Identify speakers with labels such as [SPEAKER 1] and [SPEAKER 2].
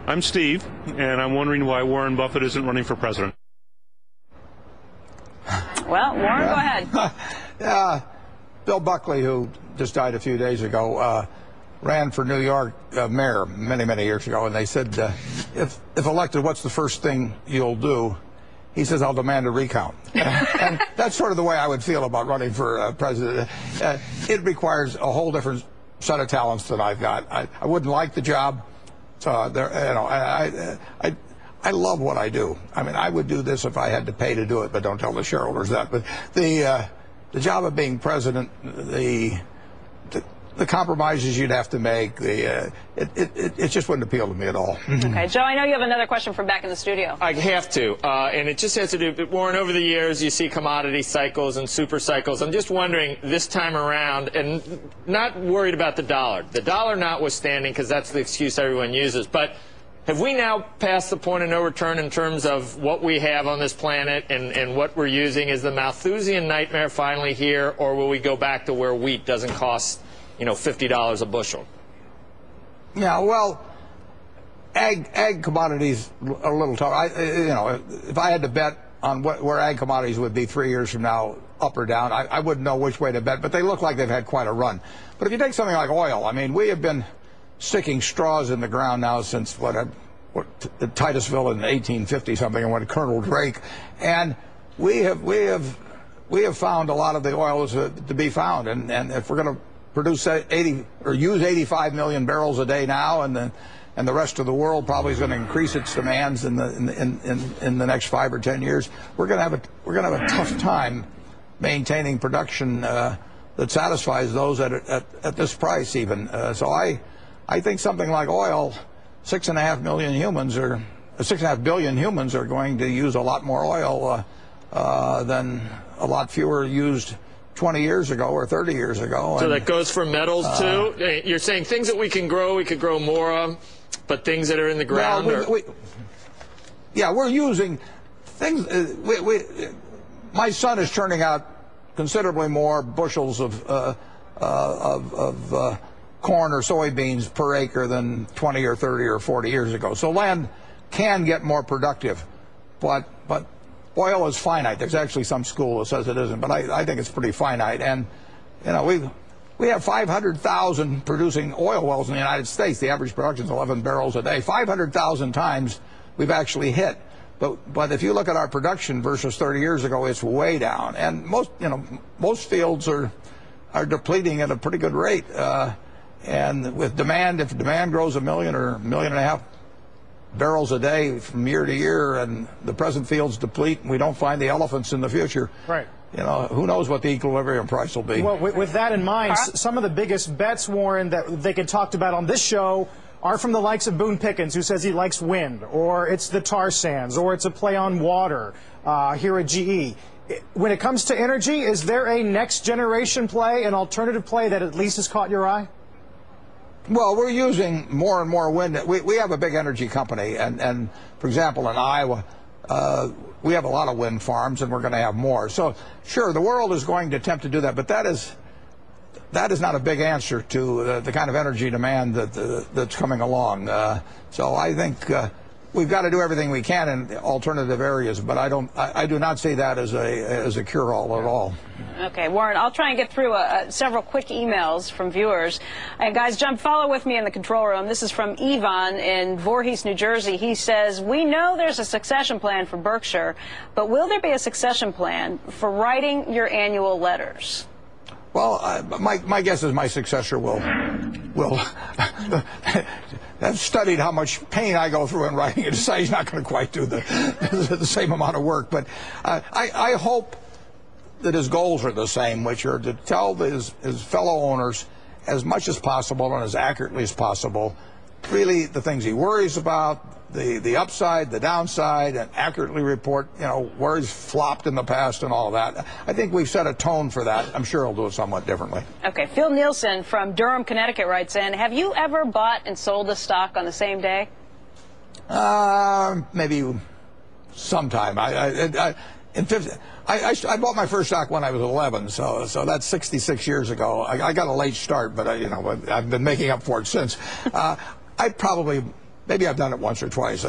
[SPEAKER 1] I'm Steve, and I'm wondering why Warren Buffett isn't running for president.
[SPEAKER 2] Well, Warren, go ahead.
[SPEAKER 3] Bill Buckley, who just died a few days ago, ran for New York mayor many years ago, and they said, if elected, what's the first thing you'll do? He says, I'll demand a recount. And that's sort of the way I would feel about running for president. It requires a whole different set of talents than I've got. I wouldn't like the job. So I love what I do. I mean, I would do this if I had to pay to do it, but don't tell the shareholders that. But the job of being president, the compromises you'd have to make, it just wouldn't appeal to me at all.
[SPEAKER 2] Okay, Joe, I know you have another question from Beck in the studio.
[SPEAKER 4] I have to, and it just has to do, Warren, over the years you see commodity cycles and super cycles. I'm just wondering this time around, and not worried about the dollar notwithstanding, because that's the excuse everyone uses, but have we now passed the point of no return in terms of what we have on this planet and what we're using? Is the Malthusian nightmare finally here, or will we go back to where wheat doesn't cost, $50 a bushel?
[SPEAKER 3] Yeah, well, ag commodities are a little tough. If I had to bet on where ag commodities would be 3 years from now, up or down, I wouldn't know which way to bet, but they look like they've had quite a run. But if you take something like oil, I mean, we have been sticking straws in the ground now since Titusville in 1850 something, and when Colonel Drake, and we have found a lot of the oil to be found, and if we're going to produce 80 or use 85 million barrels a day now, and the rest of the world probably is going to increase its demands in the next 5 or 10 years, we're going to have a tough time maintaining production that satisfies those at this price even. So I think something like oil, 6.5 billion humans are going to use a lot more oil than a lot fewer used 20 years ago or 30 years ago.
[SPEAKER 4] So that goes for metals too? You're saying things that we could grow more of, but things that are in the ground?
[SPEAKER 3] Well, we're using things. My son is turning out considerably more bushels of corn or soybeans per acre than 20 or 30 or 40 years ago. So land can get more productive, but oil is finite. There's actually some school that says it isn't, but I think it's pretty finite. And we have 500,000 producing oil wells in the United States. The average production is 11 barrels a day. 500,000 times we've actually hit. But if you look at our production versus 30 years ago, it's way down. And most fields are depleting at a pretty good rate. And with demand, if demand grows 1 million or 1.5 million barrels a day from year to year, and the present fields deplete, and we don't find the elephants in the future,
[SPEAKER 5] right?
[SPEAKER 3] Who knows what the equilibrium price will be?
[SPEAKER 5] Well, with that in mind, some of the biggest bets, Warren, that they can talk about on this show are from the likes of Boone Pickens, who says he likes wind, or it's the tar sands, or it's a play on water here at GE. When it comes to energy, is there a next generation play, an alternative play that at least has caught your eye?
[SPEAKER 3] Well, we're using more and more wind. We have a big energy company, and for example, in Iowa, we have a lot of wind farms, and we're going to have more. So, sure, the world is going to attempt to do that, but that is not a big answer to the kind of energy demand that's coming along. So I think we've got to do everything we can in alternative areas, but I do not see that as a cure-all at all.
[SPEAKER 2] Okay, Warren, I'll try and get through several quick emails from viewers. And guys, follow with me in the control room. This is from Ivan in Voorhees, New Jersey. He says, we know there's a succession plan for Berkshire, but will there be a succession plan for writing your annual letters?
[SPEAKER 3] Well, my guess is my successor will have studied how much pain I go through in writing it. So he's not going to quite do the same amount of work. But I hope that his goals are the same, which are to tell his fellow owners as much as possible and as accurately as possible, really the things he worries about, the upside, the downside, and accurately report, where he's flopped in the past and all that. I think we've set a tone for that. I'm sure he'll do it somewhat differently. Okay,
[SPEAKER 2] Phil Nielsen from Durham, Connecticut writes in, have you ever bought and sold a stock on the same day?
[SPEAKER 3] Maybe sometime. I bought my first stock when I was 11, so that's 66 years ago. I got a late start, but I've been making up for it since. I probably Maybe I've done it once or twice.